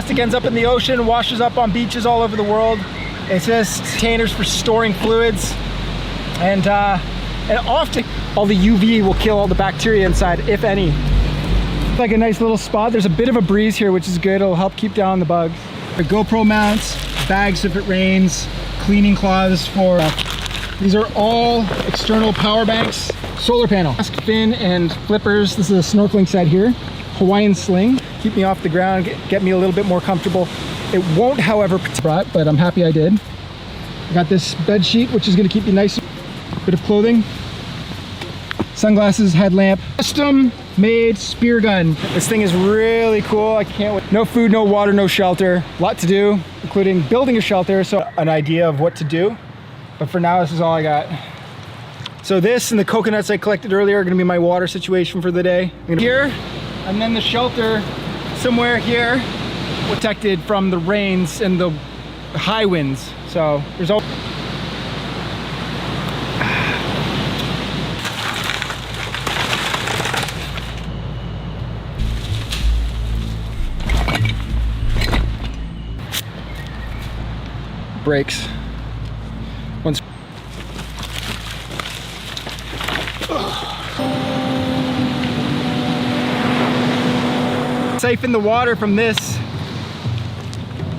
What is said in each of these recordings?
Plastic ends up in the ocean, washes up on beaches all over the world. It's just containers for storing fluids. And often all the UV will kill all the bacteria inside, if any. Like a nice little spot. There's a bit of a breeze here, which is good. It'll help keep down the bugs. The GoPro mounts, bags if it rains, cleaning cloths for, these are all external power banks, solar panel, fin and flippers. This is a snorkeling set here. Hawaiian sling, keep me off the ground, get me a little bit more comfortable. It won't, however, but I'm happy I did. I got this bed sheet, which is gonna keep me nice. Bit of clothing, sunglasses, headlamp, custom made spear gun. This thing is really cool. I can't wait. No food, no water, no shelter. A lot to do, including building a shelter, so an idea of what to do. But for now, this is all I got. So this and the coconuts I collected earlier are gonna be my water situation for the day. Here, and then the shelter somewhere here, protected from the rains and the high winds. So there's all. Brakes. Once. Siphon the water from this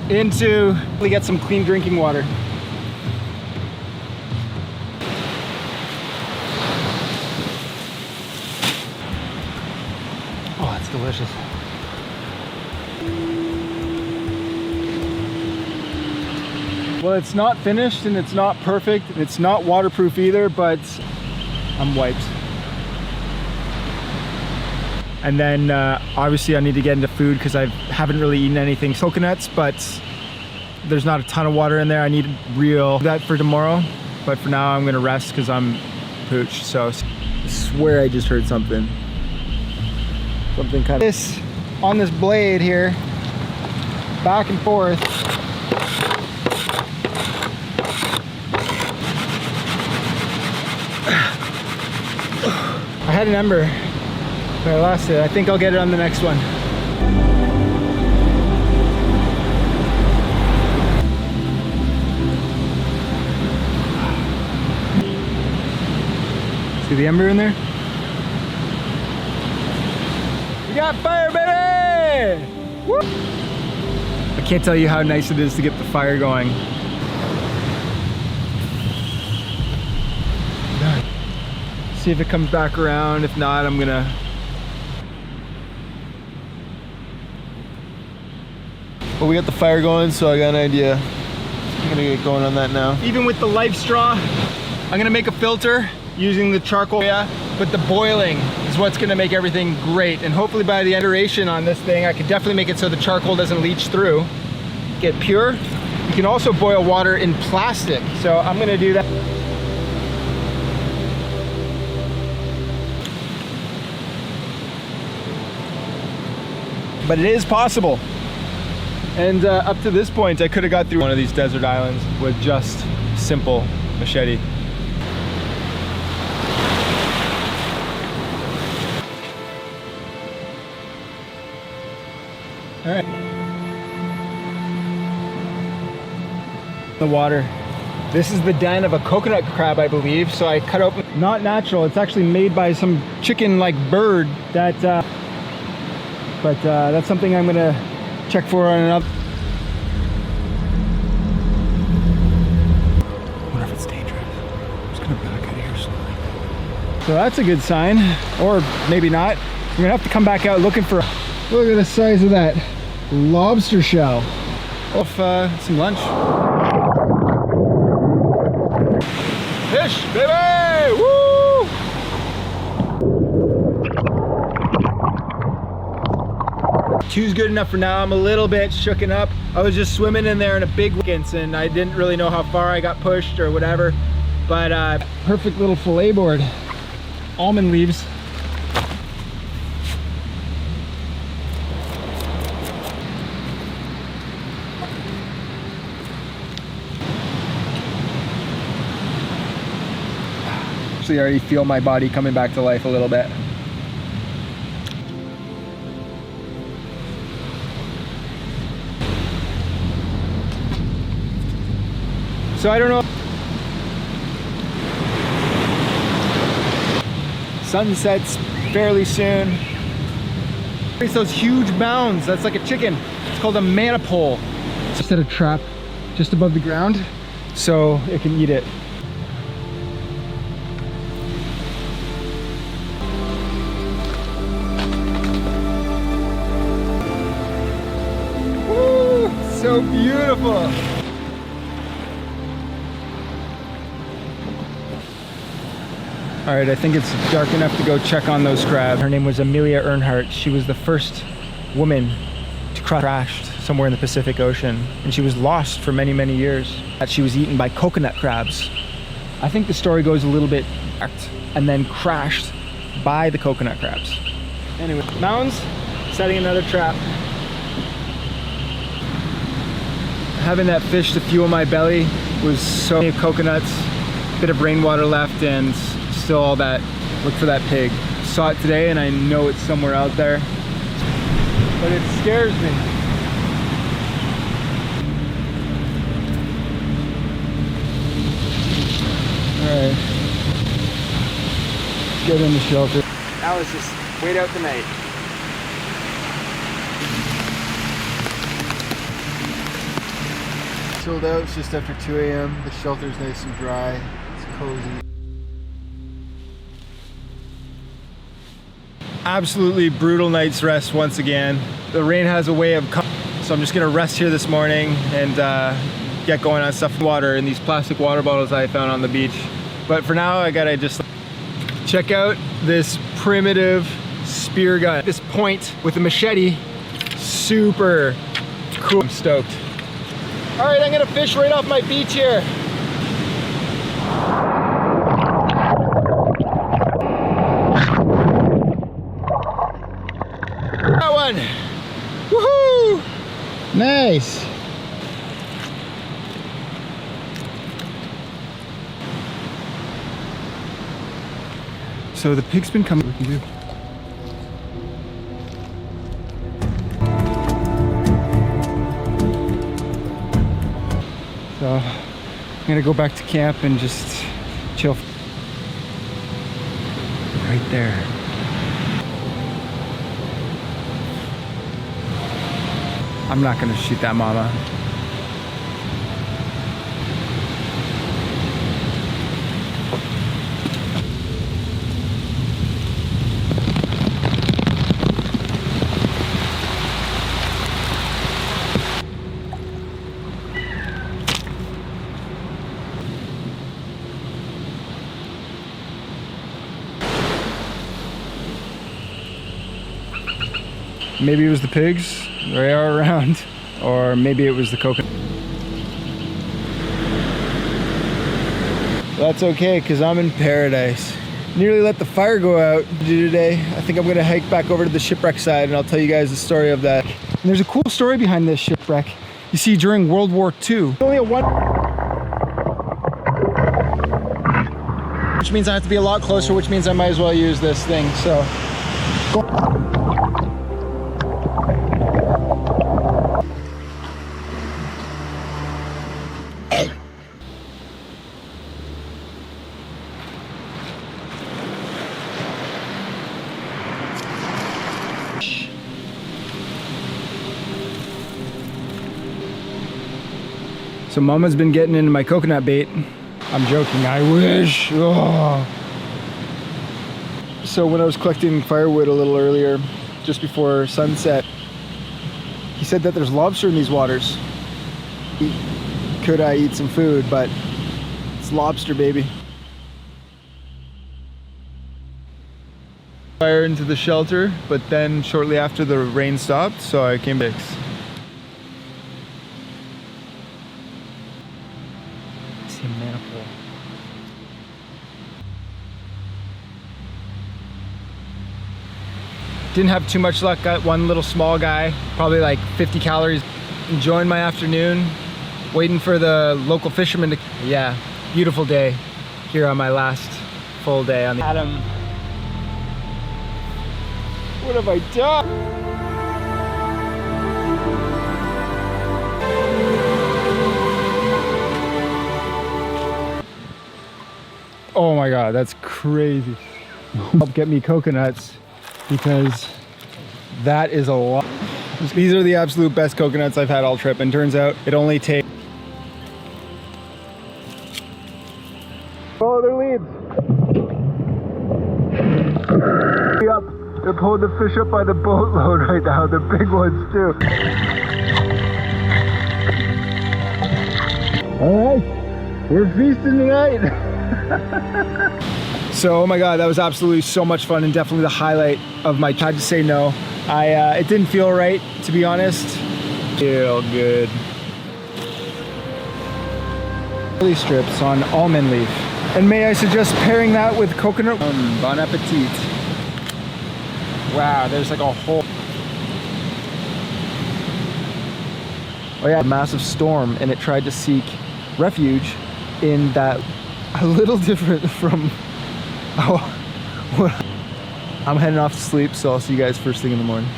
into, we get some clean drinking water. Oh, it's delicious. Well, it's not finished and it's not perfect and it's not waterproof either, but I'm wiped. And then obviously I need to get into food because I haven't really eaten anything. Coconuts, but there's not a ton of water in there. I need real that for tomorrow, but for now I'm gonna rest because I'm pooched. So I swear I just heard something. Something kind of this on this blade here, back and forth. I had an ember, but I lost it. I think I'll get it on the next one. See the ember in there? We got fire, baby! Woo! I can't tell you how nice it is to get the fire going. See if it comes back around. If not, I'm gonna. Well, we got the fire going, so I got an idea. I'm gonna get going on that now. Even with the life straw, I'm gonna make a filter using the charcoal, but the boiling is what's gonna make everything great. And hopefully by the iteration on this thing, I could definitely make it so the charcoal doesn't leach through. Get pure. You can also boil water in plastic. So I'm gonna do that. But it is possible. And up to this point, I could have got through one of these desert islands with just simple machete. All right. The water. This is the den of a coconut crab, I believe. So I cut open, not natural. It's actually made by some chicken-like bird that, but that's something I'm gonna check for on another. I wonder if it's dangerous. I'm just gonna back out of here slowly. So that's a good sign, or maybe not. We're gonna have to come back out looking for. Look at the size of that lobster shell. Off some lunch. Fish, baby! Woo! Two's good enough for now. I'm a little bit shooken up. I was just swimming in there in a big weekend and I didn't really know how far I got pushed or whatever. But perfect little fillet board. Almond leaves. Actually, I already feel my body coming back to life a little bit. So I don't know. Sunsets fairly soon. It's those huge mounds. That's like a chicken. It's called a manipole. So set a trap just above the ground so it can eat it. Woo! So beautiful. All right, I think it's dark enough to go check on those crabs. Her name was Amelia Earnhardt. She was the first woman to crash somewhere in the Pacific Ocean, and she was lost for many, many years. She was eaten by coconut crabs. I think the story goes a little bit and then crashed by the coconut crabs. Anyway, mounds, setting another trap. Having that fish to fuel my belly was so many coconuts, bit of rainwater left, and still all that. Look for that pig. Saw it today and I know it's somewhere out there, but it scares me. All right, let's get in the shelter. Now let's just wait out the night. Chilled out. It's just after 2 a.m. The shelter's nice and dry. It's cozy. Absolutely brutal night's rest once again. The rain has a way of coming, so I'm just gonna rest here this morning and get going on stuff in water in these plastic water bottles I found on the beach. But for now, I gotta just check out this primitive spear gun. This point with a machete, super cool. I'm stoked. All right, I'm gonna fish right off my beach here. That one. Woohoo! Nice. So the pig's been coming. What we can do? So I'm gonna go back to camp and just chill. Right there. I'm not gonna shoot that mama. Maybe it was the pigs, they are around, or maybe it was the coconut. That's okay, because I'm in paradise. Nearly let the fire go out today. I think I'm gonna hike back over to the shipwreck side and I'll tell you guys the story of that. And there's a cool story behind this shipwreck. You see, during World War II, only a one, which means I have to be a lot closer, which means I might as well use this thing, so. So Mama's been getting into my coconut bait. I'm joking, I wish. Oh. So when I was collecting firewood a little earlier, just before sunset, he said that there's lobster in these waters. Could I eat some food, but it's lobster, baby. Fire into the shelter, but then shortly after the rain stopped, so I came back. Manipole. Didn't have too much luck. Got one little small guy, probably like 50 calories. Enjoying my afternoon, waiting for the local fishermen to. Yeah, beautiful day here on my last full day on the Adam. What have I done? my God, that's crazy. Help get me coconuts because that is a lot. These are the absolute best coconuts I've had all trip, and turns out it only takes. Follow their leads. Up. They're pulling the fish up by the boatload right now. They're big ones too. All right, we're feasting tonight. So, oh my God, that was absolutely so much fun and definitely the highlight of my. Tried to say no. It didn't feel right, to be honest. Feel good. Chili strips on almond leaf. And may I suggest pairing that with coconut? Bon appetit. Wow, there's like a whole. Oh yeah, a massive storm, and it tried to seek refuge in that. A little different from. I'm heading off to sleep, so I'll see you guys first thing in the morning.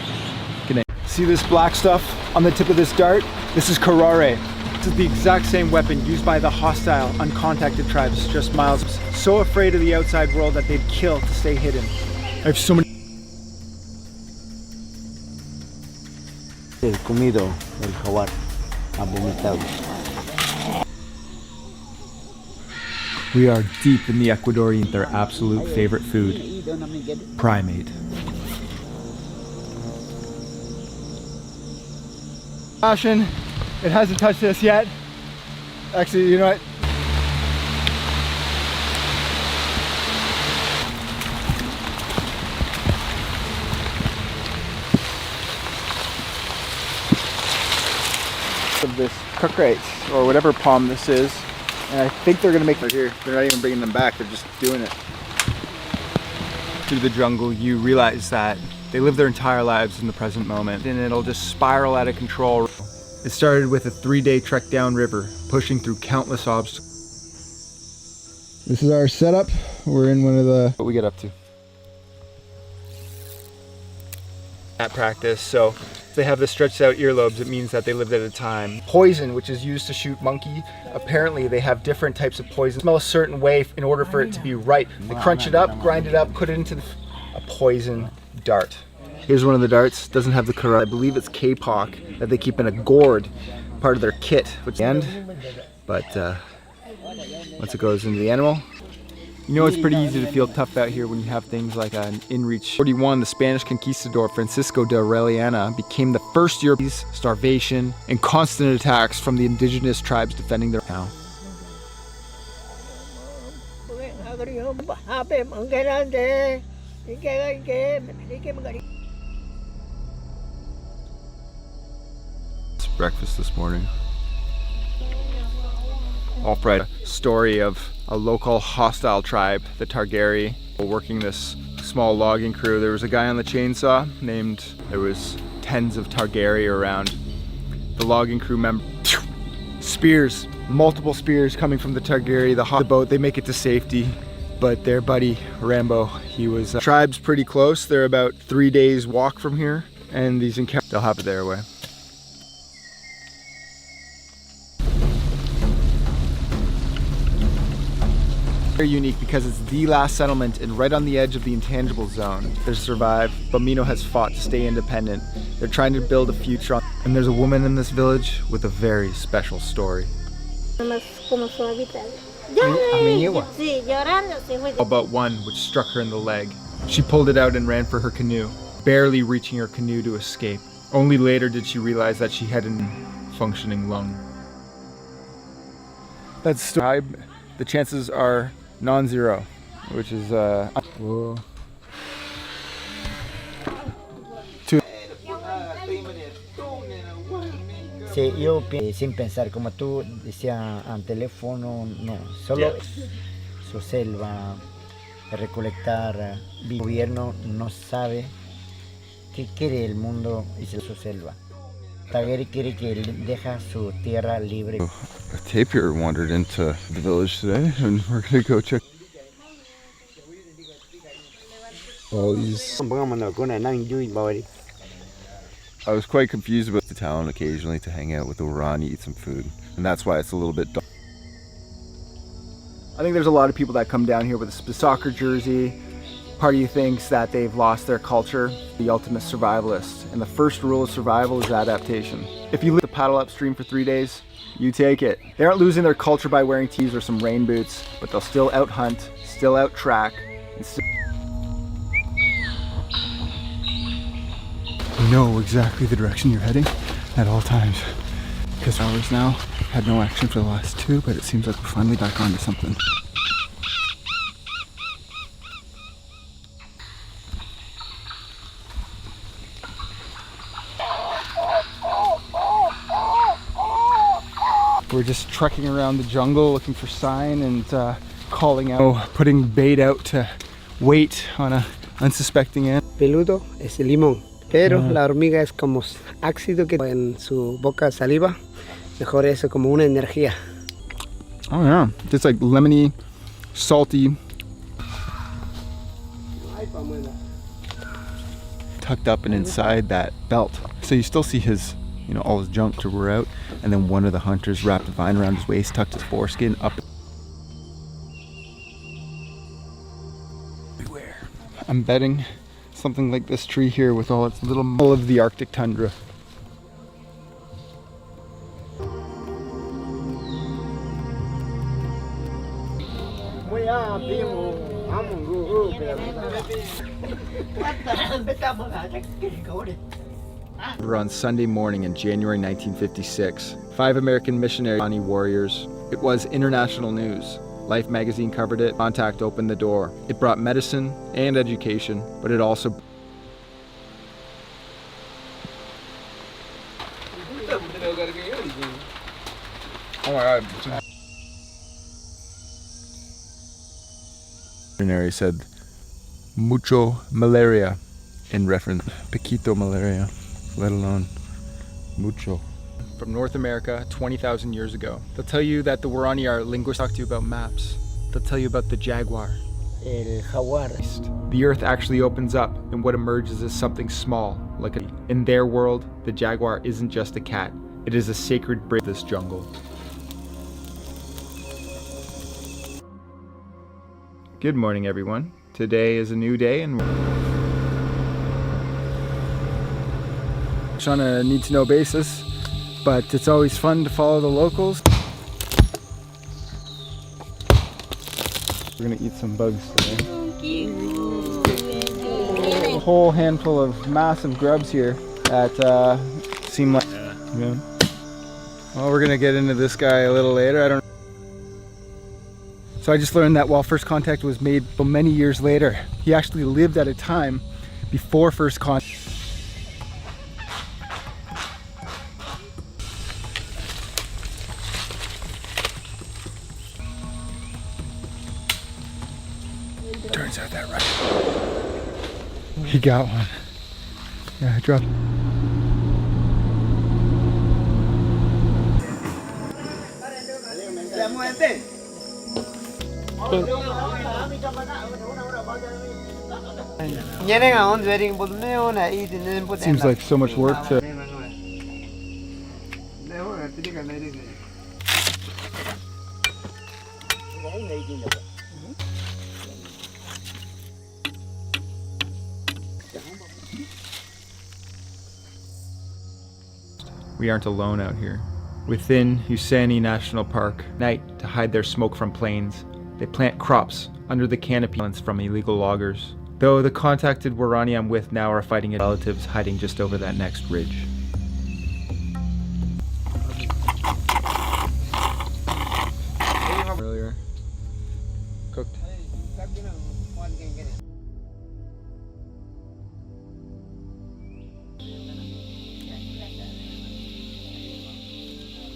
Good night. See this black stuff on the tip of this dart? This is karare. This is the exact same weapon used by the hostile, uncontacted tribes just miles. So afraid of the outside world that they'd kill to stay hidden. I have so many. El comido del jaguar abominable. We are deep in the Ecuadorian, their absolute favorite food, primate. Passion, it hasn't touched us yet. Actually, you know what? Of this cookright, or whatever palm this is. And I think they're gonna make it here. They're not even bringing them back, they're just doing it. Through the jungle, you realize that they live their entire lives in the present moment, and it'll just spiral out of control. It started with a 3-day trek down river, pushing through countless obstacles. This is our setup. We're in one of the... What we get up to. At practice, so they have the stretched out earlobes. It means that they lived at a time. Poison, which is used to shoot monkey. Apparently they have different types of poison. Smell a certain way in order for it to be right. They crunch it up, grind it up, put it into a poison dart. Here's one of the darts. Doesn't have the karate. I believe it's K-Pok that they keep in a gourd, part of their kit, which is the end. But once it goes into the animal, you know it's pretty easy to feel tough out here when you have things like an inReach. 41, the Spanish conquistador Francisco de Orellana became the first European. Starvation and constant attacks from the indigenous tribes defending their town. It's breakfast this morning. All fried. Story of a local hostile tribe, the Targari, working this small logging crew. There was a guy on the chainsaw there was tens of Targari around. The logging crew member, spears, multiple spears coming from the Targari, the boat, they make it to safety. But their buddy, Rambo, he was, tribe's pretty close. They're about 3 days walk from here, and these encounters, they'll have it their way. Very unique because it's the last settlement and right on the edge of the intangible zone. They're survived, but Mino has fought to stay independent. They're trying to build a future, and there's a woman in this village with a very special story. All but one, which struck her in the leg. She pulled it out and ran for her canoe, barely reaching her canoe to escape. Only later did she realize that she had a functioning lung. That's the chances are non-zero, which is whoa. Sí, yo sin pensar, como tú decías al teléfono, no, solo su selva, recolectar, el gobierno no sabe qué quiere el mundo y su selva. Targaryen quiere que deja su tierra libre. A tapir wandered into the village today, and we're gonna go check all these. I was quite confused about the town occasionally to hang out with the Urani, eat some food, and that's why it's a little bit dark. I think there's a lot of people that come down here with a soccer jersey. Part of you thinks that they've lost their culture, the ultimate survivalist. And the first rule of survival is adaptation. If you leave the paddle upstream for 3 days, you take it. They aren't losing their culture by wearing tees or some rain boots, but they'll still out hunt, still out track, and still know exactly the direction you're heading at all times. Because hours now, had no action for the last 2, but it seems like we're finally back onto something. We're just trekking around the jungle looking for sign and calling out, putting bait out to wait on a unsuspecting ant. Peludo es el limón, pero la hormiga es como ácido que en su boca saliva, mejor eso como una energía. Oh yeah, just like lemony, salty. Tucked up and inside that belt. So you still see his, you know, all his junk to wear out, and then one of the hunters wrapped a vine around his waist, tucked his foreskin up. Everywhere. I'm betting something like this tree here with all its all of the Arctic tundra. We're on Sunday morning in January 1956. 5 American missionary warriors. It was international news. Life magazine covered it. Contact opened the door. It brought medicine and education, but it also Oh my God. Veterinary said mucho malaria in reference poquito malaria, let alone mucho. From North America 20,000 years ago. They'll tell you that the Waorani are linguists. Talk to you about maps. They'll tell you about the jaguar. El jaguar. The earth actually opens up and what emerges is something small, like in their world, the jaguar isn't just a cat. It is a sacred bird of this jungle. Good morning, everyone. Today is a new day and on a need-to-know basis, but it's always fun to follow the locals. We're gonna eat some bugs today. A whole handful of massive grubs here that seem like. Yeah. Well, we're gonna get into this guy a little later. I don't. So I just learned that while first contact was made many years later, he actually lived at a time before first contact. Turns out that right. He got one. Yeah, I dropped. Seems like so much work to. We aren't alone out here. Within Yosemite National Park, night to hide their smoke from planes, they plant crops under the canopy from illegal loggers. Though the contacted Waorani I'm with now are fighting relatives hiding just over that next ridge. Earlier, cooked.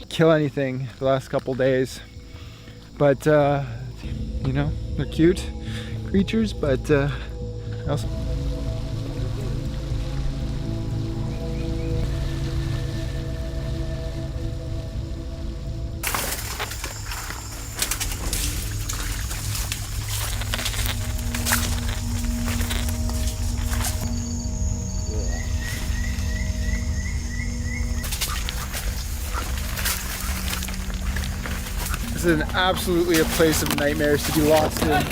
Kill anything the last couple days, but you know, they're cute creatures, but also This is absolutely a place of nightmares to be lost in.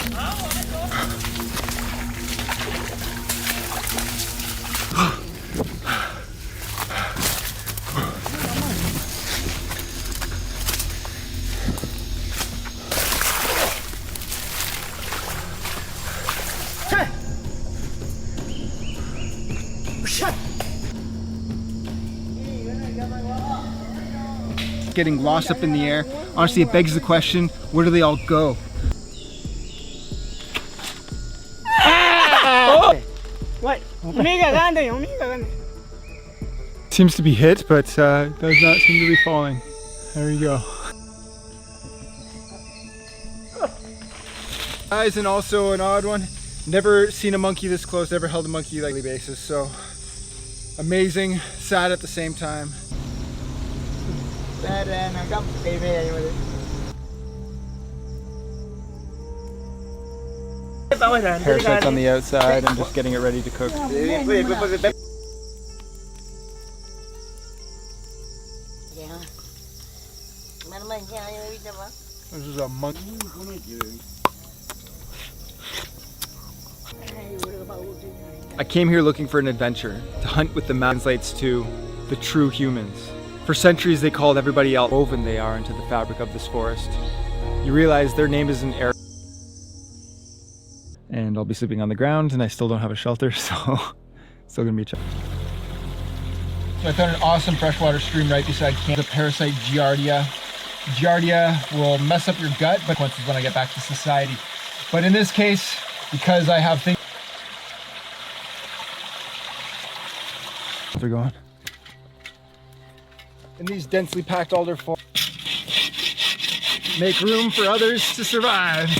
Getting lost up in the air. Honestly, it begs the question, where do they all go? What? Seems to be hit, but does not seem to be falling. There we go. Guys, and also an odd one. Never seen a monkey this close, never held a monkey on a daily basis, so amazing, sad at the same time. Parasites on the outside and just getting it ready to cook. This is a monkey. I came here looking for an adventure, to hunt with the mountain translates to the true humans. For centuries they called everybody else woven they are into the fabric of this forest. You realize their name isn't Arabic. And I'll be sleeping on the ground and I still don't have a shelter, so still gonna be a challenge. So I found an awesome freshwater stream right beside camp. The parasite Giardia. Giardia will mess up your gut, but once when I get back to society. But in this case, because I have things they're going. In these densely packed alder forests, make room for others to survive.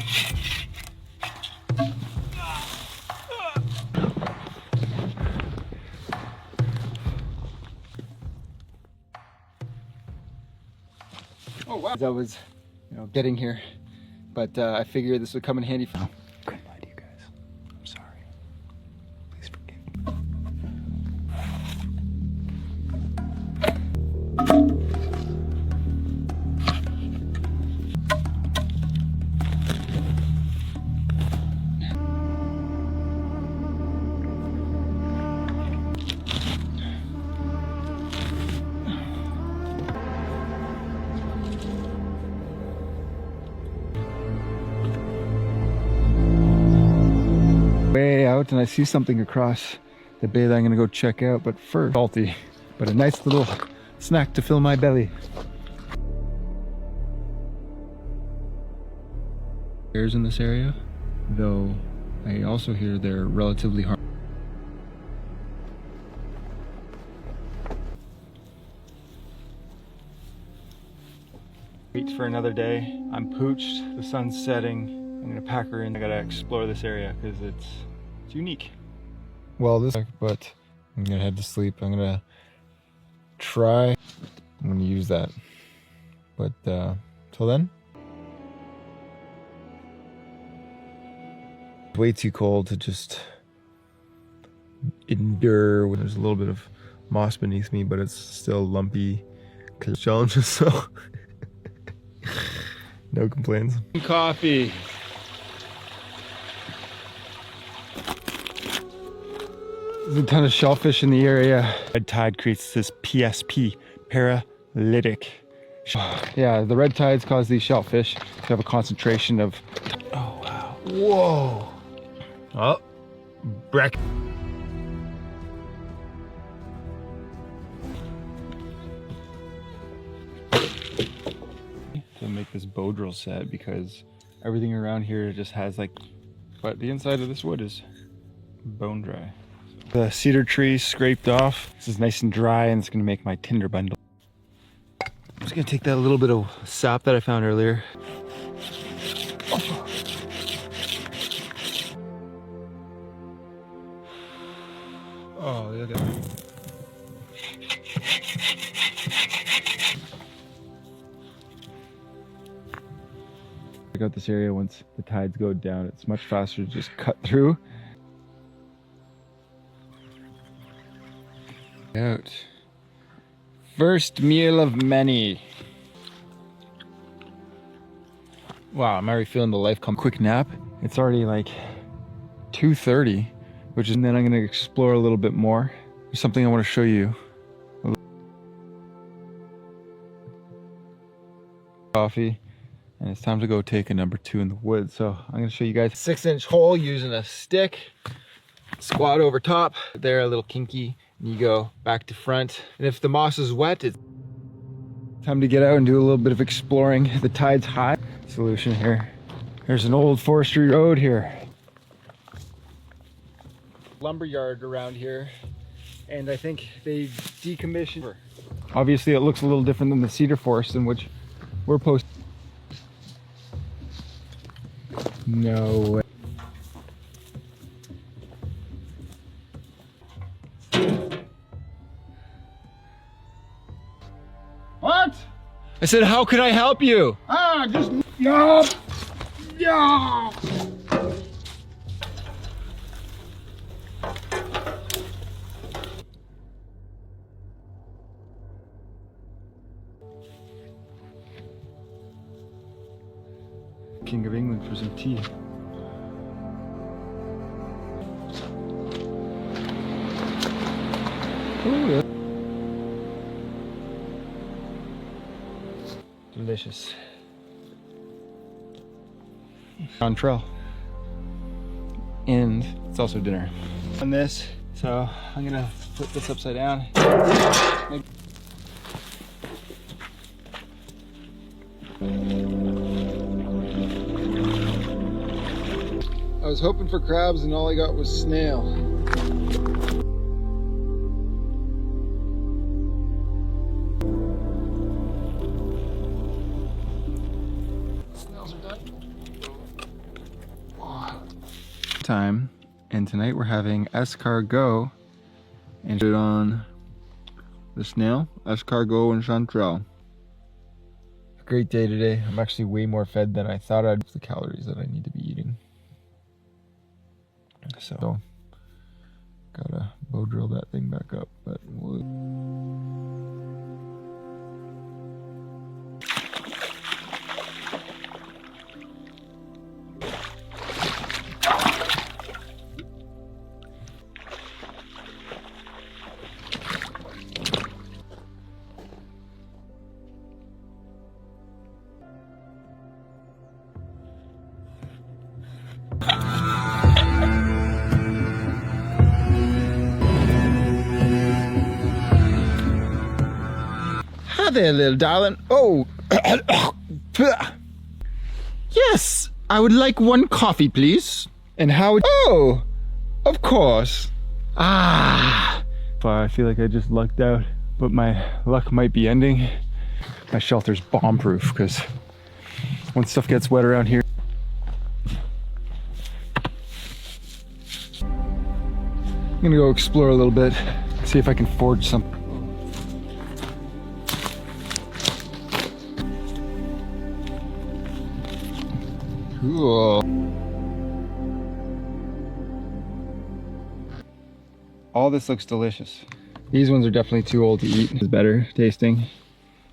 Oh wow! As I was, getting here, but I figured this would come in handy for. Couldn't lie to you guys. I'm sorry. Please forgive me. Way out and I see something across the bay that I'm gonna go check out, but first, salty, but a nice little snack to fill my belly. Bears in this area, though I also hear they're relatively harmless. Wait for another day. I'm pooched, the sun's setting. I'm gonna pack her in. I gotta explore this area because it's unique. Well, but I'm gonna head to sleep. I'm gonna use that. But till then, it's way too cold to just endure when there's a little bit of moss beneath me, but it's still lumpy challenges, so no complaints. Coffee. There's a ton of shellfish in the area. Red tide creates this PSP, paralytic. Yeah, the red tides cause these shellfish to have a concentration of. Oh wow! Whoa! Oh, break. To make this bow drill set because everything around here just has but the inside of this wood is bone dry. The cedar tree scraped off. This is nice and dry and it's gonna make my tinder bundle. I'm just gonna take that little bit of sap that I found earlier. Oh, look at that. Check out this area once the tides go down. It's much faster to just cut through. Out. First meal of many. Wow, I'm already feeling the life come. Quick nap. It's already like 2:30, which is, and then I'm gonna explore a little bit more. There's something I want to show you. Coffee, and it's time to go take a number 2 in the woods. So I'm gonna show you guys 6-inch hole using a stick. Squat over top. They're a little kinky, and you go back to front. And if the moss is wet, it's time to get out and do a little bit of exploring. The tide's high. Solution here. There's an old forestry road here. Lumberyard around here, and I think they decommissioned. Obviously, it looks a little different than the cedar forest in which we're posted. No way. What? I said, how could I help you? Just yeah. King of England for some tea. Ooh, yeah. Delicious. On trail. And it's also dinner. On this, so I'm gonna flip this upside down. I was hoping for crabs and all I got was snail. Snails are done. Time, and tonight we're having escargot and put it on the snail, escargot and chanterelle. Great day today. I'm actually way more fed than I thought I'd. The calories that I need to be eating. So, gotta bow drill that thing back up, but we'll... Hi there, little darling. Oh, yes, I would like one coffee, please. And how? Oh, of course. Ah, I feel like I just lucked out, but my luck might be ending. My shelter's bomb-proof because when stuff gets wet around here. I'm gonna go explore a little bit, see if I can forge something. Cool. All this looks delicious. These ones are definitely too old to eat. It's better tasting.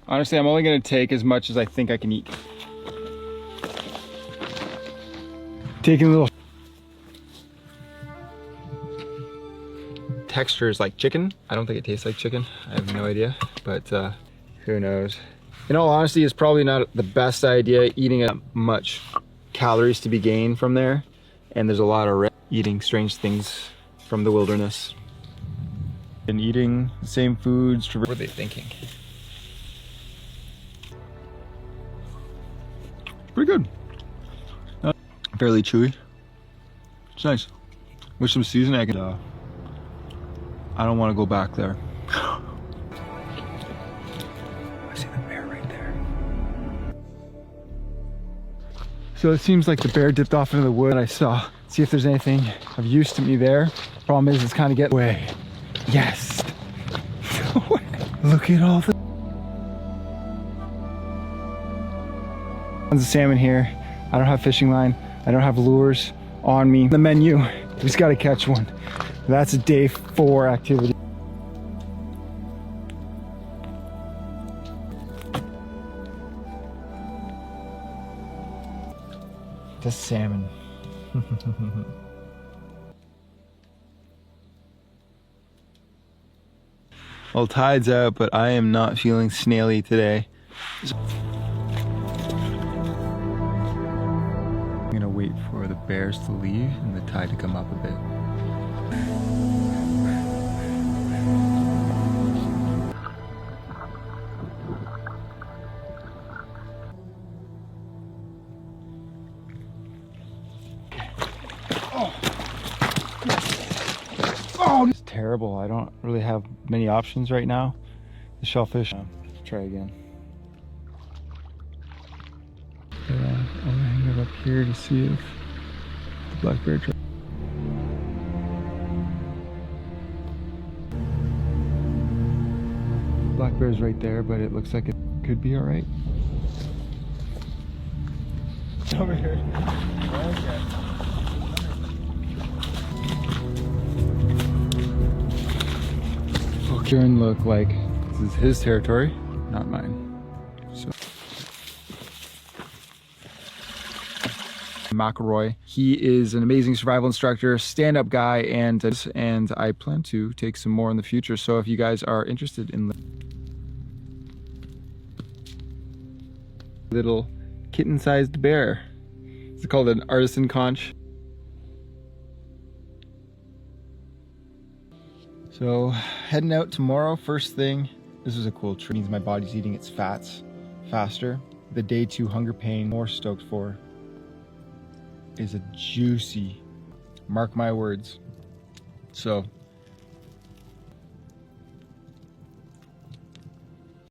Honestly, I'm only gonna take as much as I think I can eat. Taking a little. Texture is like chicken. I don't think it tastes like chicken. I have no idea, but who knows. In all honesty, it's probably not the best idea eating much calories to be gained from there, and there's a lot of eating strange things from the wilderness and eating the same foods. What were they thinking? Pretty good. Fairly chewy. It's nice. With some seasoning, I can. I don't want to go back there. I see the bear right there. So it seems like the bear dipped off into the wood. I saw, see if there's anything of use to me there. Problem is, it's kind of getting away. Yes. Look at all the tons of salmon here. I don't have fishing line. I don't have lures on me. The menu, we just got to catch one. That's a day 4 activity. to salmon. Well, tide's out, but I am not feeling snaily today. I'm gonna wait for the bears to leave and the tide to come up a bit. Oh, It's terrible. I don't really have many options right now. The shellfish. Try again. Yeah, I'm gonna hang it up here to see if the black bear tries. Black bear's right there, but it looks like it could be all right. Over here. Okay. Kieran look like this is his territory, not mine. So McElroy, he is an amazing survival instructor, stand-up guy, and I plan to take some more in the future. So if you guys are interested in little kitten-sized bear, it's called an artisan conch. So heading out tomorrow, first thing. This is a cool trick. It means my body's eating its fats faster. The day 2 hunger pain, more stoked for, is a juicy, mark my words. So